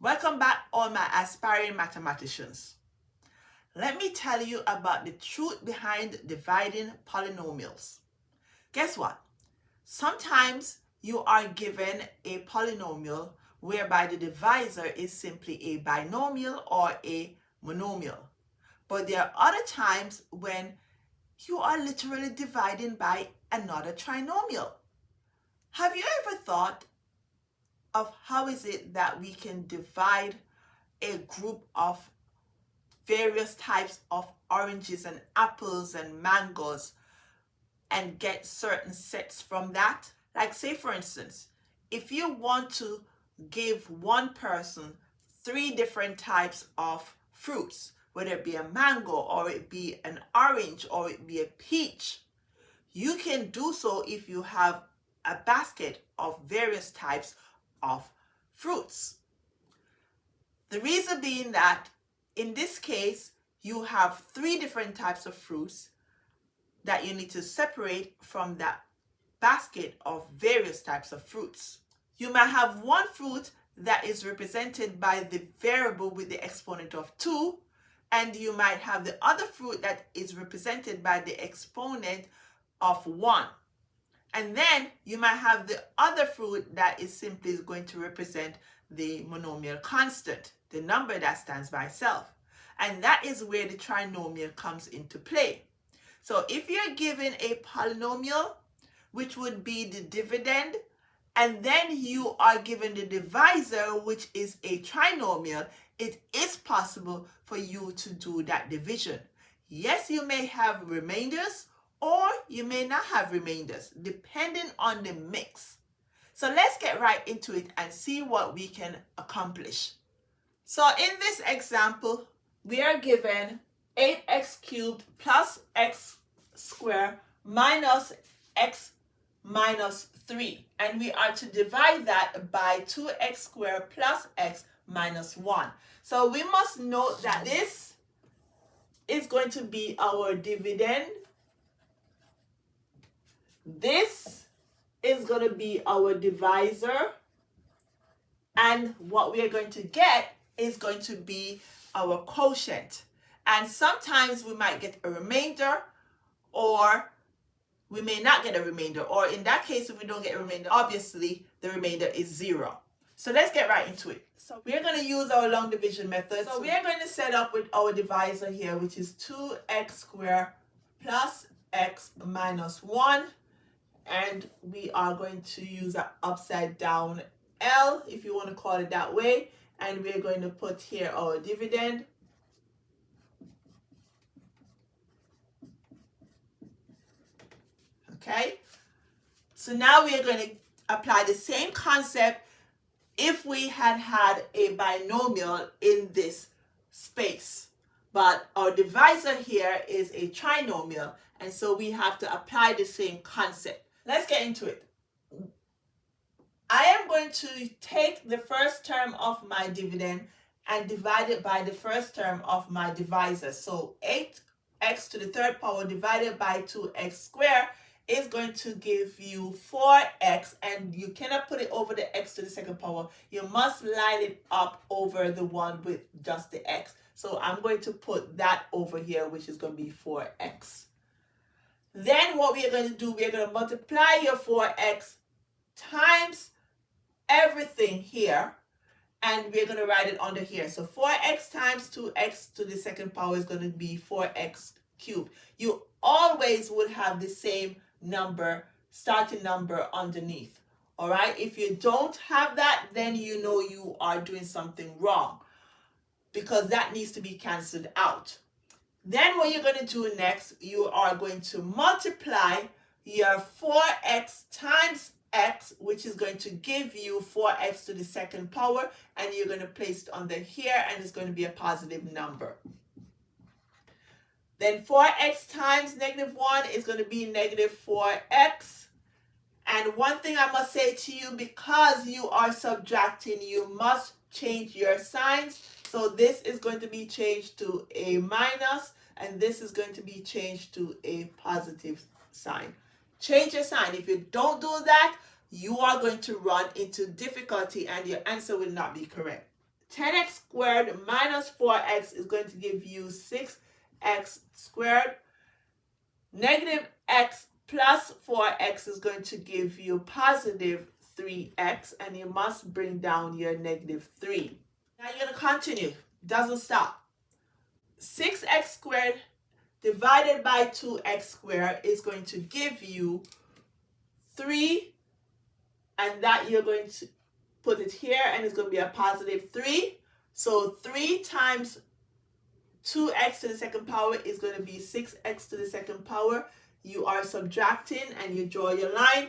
Welcome back, all my aspiring mathematicians. Let me tell you about the truth behind dividing polynomials. Guess what? Sometimes you are given a polynomial whereby the divisor is simply a binomial or a monomial. But there are other times when you are literally dividing by another trinomial. Have you ever thought of how is it that we can divide a group of various types of oranges and apples and mangoes and get certain sets from that? Like, say for instance, if you want to give one person 3 different types of fruits, whether it be a mango or it be an orange or it be a peach, you can do so if you have a basket of various types of fruits. The reason being that in this case you have 3 different types of fruits that you need to separate from that basket of various types of fruits. You might have one fruit that is represented by the variable with the exponent of 2, and you might have the other fruit that is represented by the exponent of 1. And then you might have the other fruit that is simply going to represent the monomial constant, the number that stands by itself. And that is where the trinomial comes into play. So if you're given a polynomial, which would be the dividend, and then you are given the divisor, which is a trinomial, it is possible for you to do that division. Yes, you may have remainders, or you may not have remainders, depending on the mix. So let's get right into it and see what we can accomplish. So in this example, we are given 8x cubed plus x squared minus x minus 3. And we are to divide that by 2x squared plus x minus 1. So we must note that this is going to be our dividend. This is going to be our divisor, and what we are going to get is going to be our quotient. And sometimes we might get a remainder, or we may not get a remainder, or in that case, if we don't get a remainder, obviously the remainder is 0. So let's get right into it. So we're going to use our long division method. So we are going to set up with our divisor here, which is 2x squared plus x minus 1. And we are going to use an upside down L, if you want to call it that way. And we're going to put here our dividend. Okay. So now we are going to apply the same concept if we had had a binomial in this space. But our divisor here is a trinomial, and so we have to apply the same concept. Let's get into it. I am going to take the first term of my dividend and divide it by the first term of my divisor. So 8x to the third power divided by 2x squared is going to give you 4x, and you cannot put it over the x to the second power. You must line it up over the one with just the x. So I'm going to put that over here, which is going to be 4x. Then what we are going to do, we are going to multiply your 4x times everything here, and we're going to write it under here. So 4x times 2x to the second power is going to be 4x cubed. You always would have the same number, starting number underneath. All right? If you don't have that, then you know you are doing something wrong, because that needs to be canceled out. Then what you're going to do next, you are going to multiply your 4x times x, which is going to give you 4x to the second power, and you're going to place it under here, and it's going to be a positive number. Then 4x times negative 1 is going to be negative 4x. And one thing I must say to you, because you are subtracting, you must change your signs. So this is going to be changed to a minus, and this is going to be changed to a positive sign. Change your sign. If you don't do that, you are going to run into difficulty and your answer will not be correct. 10x squared minus 4x is going to give you 6x squared. Negative x plus 4x is going to give you positive 3x, and you must bring down your negative 3. Now you're going to continue. Doesn't stop. 6x squared divided by 2x squared is going to give you 3, and that you're going to put it here, and it's going to be a positive 3. So 3 times 2x to the second power is going to be 6x to the second power. You are subtracting and you draw your line.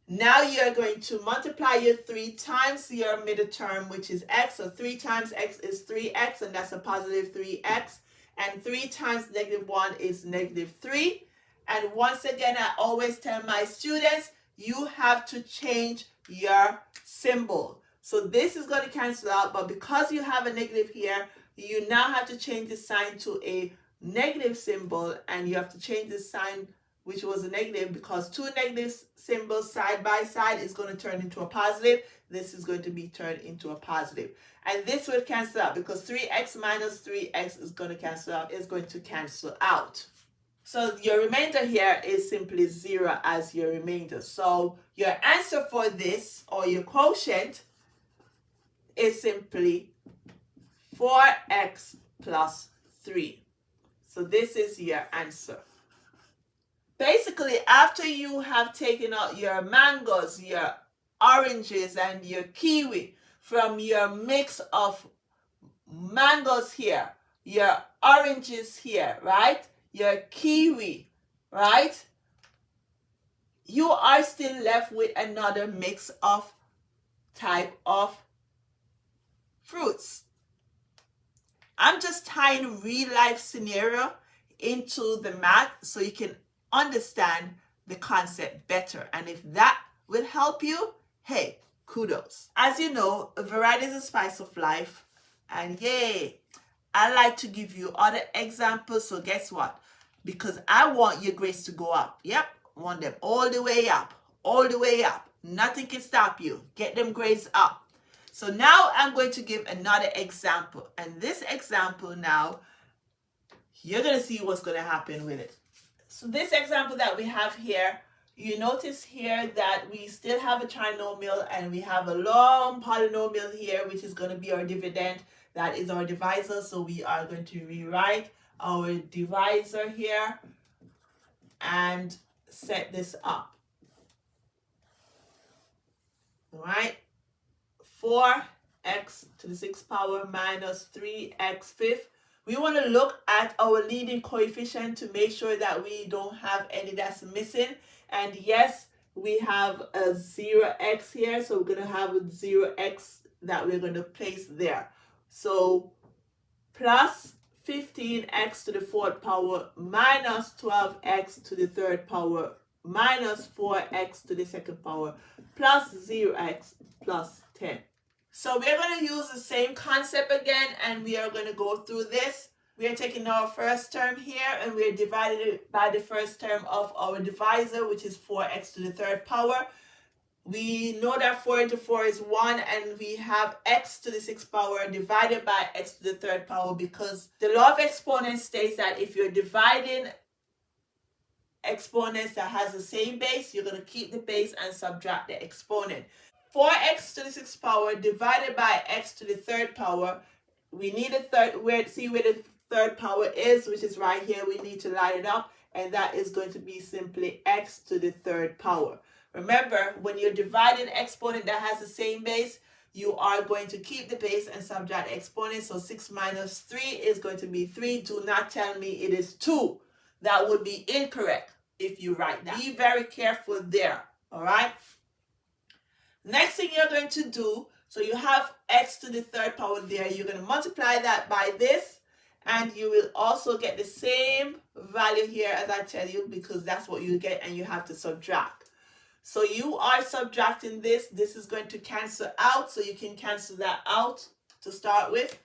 Now you're going to multiply your 3 times your middle term, which is x. So 3 times x is 3x, and that's a positive 3x. And 3 times negative 1 is negative 3. And once again, I always tell my students, you have to change your symbol. So this is going to cancel out, but because you have a negative here, you now have to change the sign to a negative symbol, and you have to change the sign, which was a negative, because 2 negative symbols side by side is going to turn into a positive. This is going to be turned into a positive. And this will cancel out because 3x minus 3x is going to cancel out. So your remainder here is simply 0 as your remainder. So your answer for this, or your quotient, is simply 4x plus 3. So this is your answer. Basically, after you have taken out your mangoes, your oranges, and your kiwi from your mix of mangoes here, your oranges here, right? Your kiwi, right? You are still left with another mix of type of fruits. I'm just tying real life scenario into the math so you can understand the concept better. And if that will help you, hey, kudos. As you know, variety is a spice of life. And yay, I like to give you other examples. So guess what? Because I want your grades to go up. Yep, I want them all the way up, all the way up. Nothing can stop you. Get them grades up. So now I'm going to give another example. And this example now, you're going to see what's going to happen with it. So this example that we have here, you notice here that we still have a trinomial and we have a long polynomial here, which is going to be our dividend. That is our divisor. So we are going to rewrite our divisor here and set this up. All right. 4x to the 6th power minus 3x fifth. We want to look at our leading coefficient to make sure that we don't have any that's missing. And yes, we have a 0x here, so we're going to have a 0x that we're going to place there. So plus 15x to the 4th power minus 12x to the 3rd power minus 4x to the 2nd power plus 0x plus 10. So we're going to use the same concept again, and we are going to go through this. We are taking our first term here, and we are dividing it by the first term of our divisor, which is 4x to the 3rd power. We know that 4 into 4 is 1, and we have x to the 6th power divided by x to the 3rd power, because the law of exponents states that if you're dividing exponents that has the same base, you're going to keep the base and subtract the exponent. 4x to the 6th power divided by x to the 3rd power. We need a third, see where the 3rd power is, which is right here. We need to line it up, and that is going to be simply x to the 3rd power. Remember, when you're dividing an exponent that has the same base, you are going to keep the base and subtract the exponent. So 6 minus 3 is going to be 3. Do not tell me it is 2. That would be incorrect if you write that. Be very careful there, all right? Next thing you're going to do, so you have x to the 3rd power there. You're going to multiply that by this, and you will also get the same value here as I tell you, because that's what you get, and you have to subtract. So you are subtracting this. This is going to cancel out, so you can cancel that out to start with.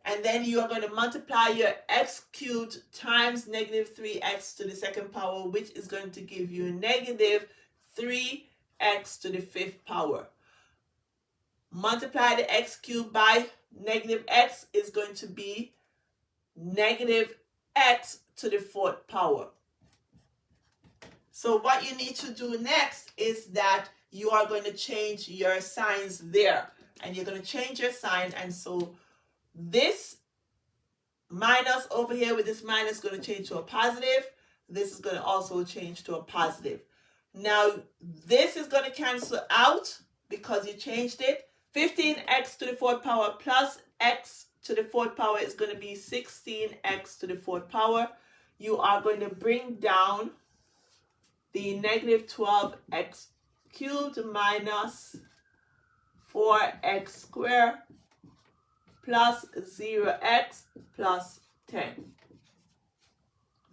And then you are going to multiply your x cubed times negative 3x to the 2nd power, which is going to give you negative 3x to the 5th power. multiply the x cubed by negative x is going to be negative x to the fourth power. So what you need to do next is that you are going to change your signs there. And you're going to change your sign. And so this minus over here with this minus is going to change to a positive. This is going to also change to a positive. Now, this is going to cancel out because you changed it. 15x to the fourth power plus x to the fourth power is going to be 16x to the fourth power. You are going to bring down the negative 12x cubed minus 4x squared plus 0x plus 10.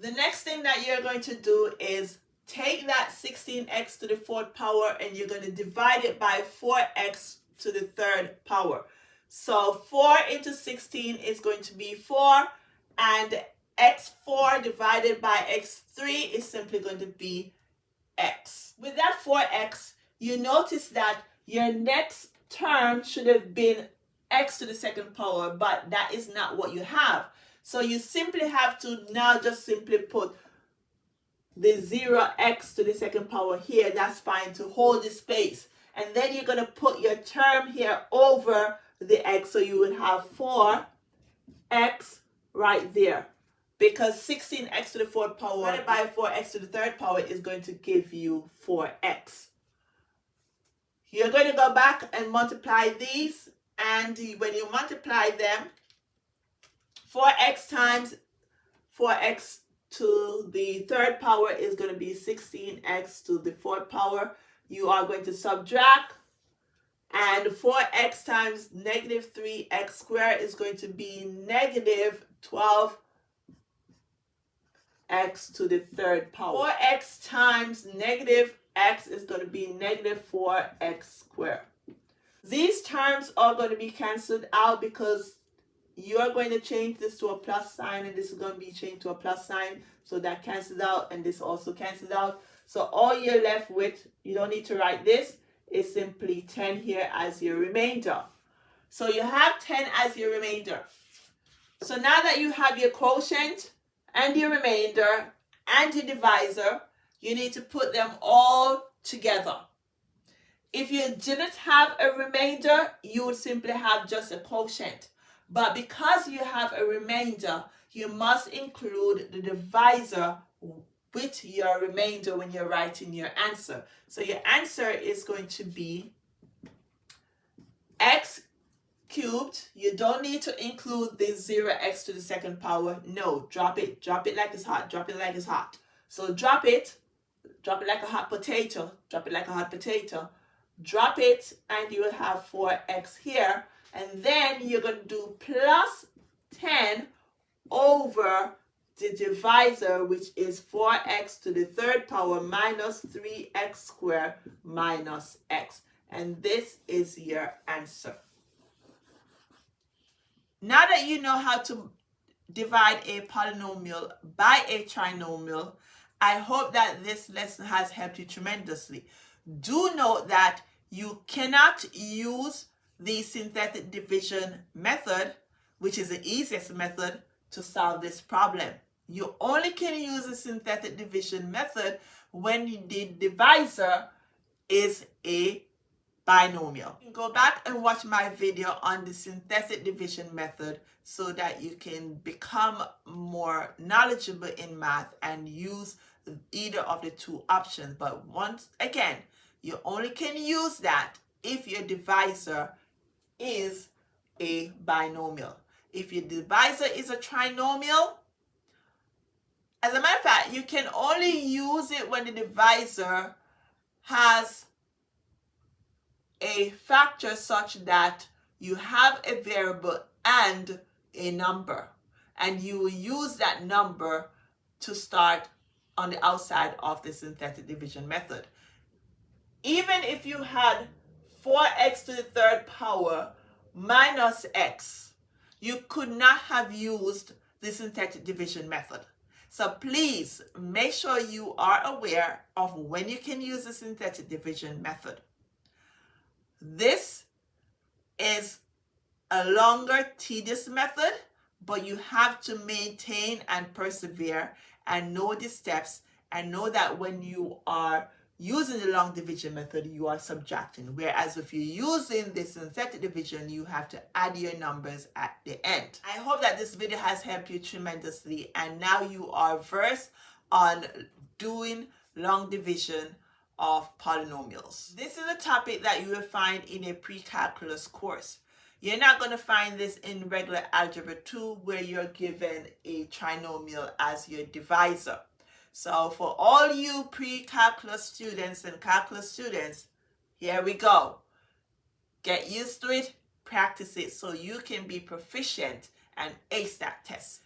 The next thing that you're going to do is take that 16x to the fourth power and you're going to divide it by 4x to the third power. So 4 into 16 is going to be 4, and x4 divided by x3 is simply going to be x. With that 4x, you notice that your next term should have been x to the second power, but that is not what you have. So you simply have to now just simply put the 0x to the second power here. That's fine to hold the space. And then you're going to put your term here over the x. So you would have 4x right there. Because 16x to the fourth power divided by 4x to the third power is going to give you 4x. You're going to go back and multiply these. And when you multiply them, 4x times 4x to the third power is going to be 16x to the fourth power. You are going to subtract, and 4x times negative 3x squared is going to be negative 12x to the third power. 4x times negative x is going to be negative 4x squared. These terms are going to be cancelled out because you are going to change this to a plus sign, and this is going to be changed to a plus sign. So that cancels out, and this also cancels out. So all you're left with, you don't need to write this, is simply 10 here as your remainder. So you have 10 as your remainder. So now that you have your quotient and your remainder and your divisor, you need to put them all together. If you didn't have a remainder, you would simply have just a quotient. But because you have a remainder, you must include the divisor with your remainder when you're writing your answer. So your answer is going to be x cubed. You don't need to include the 0x to the second power. No, drop it like it's hot, drop it like it's hot. So drop it like a hot potato, drop it like a hot potato, drop it, and you will have 4x here. And then you're going to do plus 10 over the divisor, which is 4x to the third power minus 3x squared minus x. And this is your answer. Now that you know how to divide a polynomial by a trinomial, I hope that this lesson has helped you tremendously. Do note that you cannot use the synthetic division method, which is the easiest method to solve this problem. You only can use the synthetic division method when the divisor is a binomial. You can go back and watch my video on the synthetic division method so that you can become more knowledgeable in math and use either of the two options. But once again, you only can use that if your divisor is a binomial. If your divisor is a trinomial, as a matter of fact, you can only use it when the divisor has a factor such that you have a variable and a number, and you will use that number to start on the outside of the synthetic division method. Even if you had 4x to the third power minus x, you could not have used the synthetic division method. So please make sure you are aware of when you can use the synthetic division method. This is a longer, tedious method, but you have to maintain and persevere and know the steps and know that when you are using the long division method, you are subtracting. Whereas if you're using the synthetic division, you have to add your numbers at the end. I hope that this video has helped you tremendously, and now you are versed on doing long division of polynomials. This is a topic that you will find in a pre-calculus course. You're not going to find this in regular Algebra 2 where you're given a trinomial as your divisor. So for all you pre-calculus students and calculus students, here we go. Get used to it, practice it so you can be proficient and ace that test.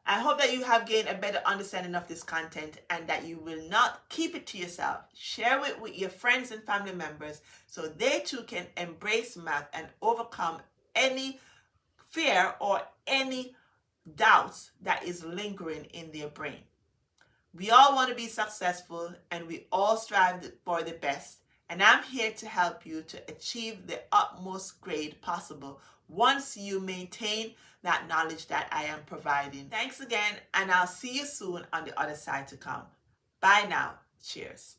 I hope that you have gained a better understanding of this content and that you will not keep it to yourself. Share it with your friends and family members so they too can embrace math and overcome any fear or any doubts that is lingering in their brain. We all want to be successful and we all strive for the best. And I'm here to help you to achieve the utmost grade possible once you maintain that knowledge that I am providing. Thanks again, and I'll see you soon on the other side to come. Bye now. Cheers.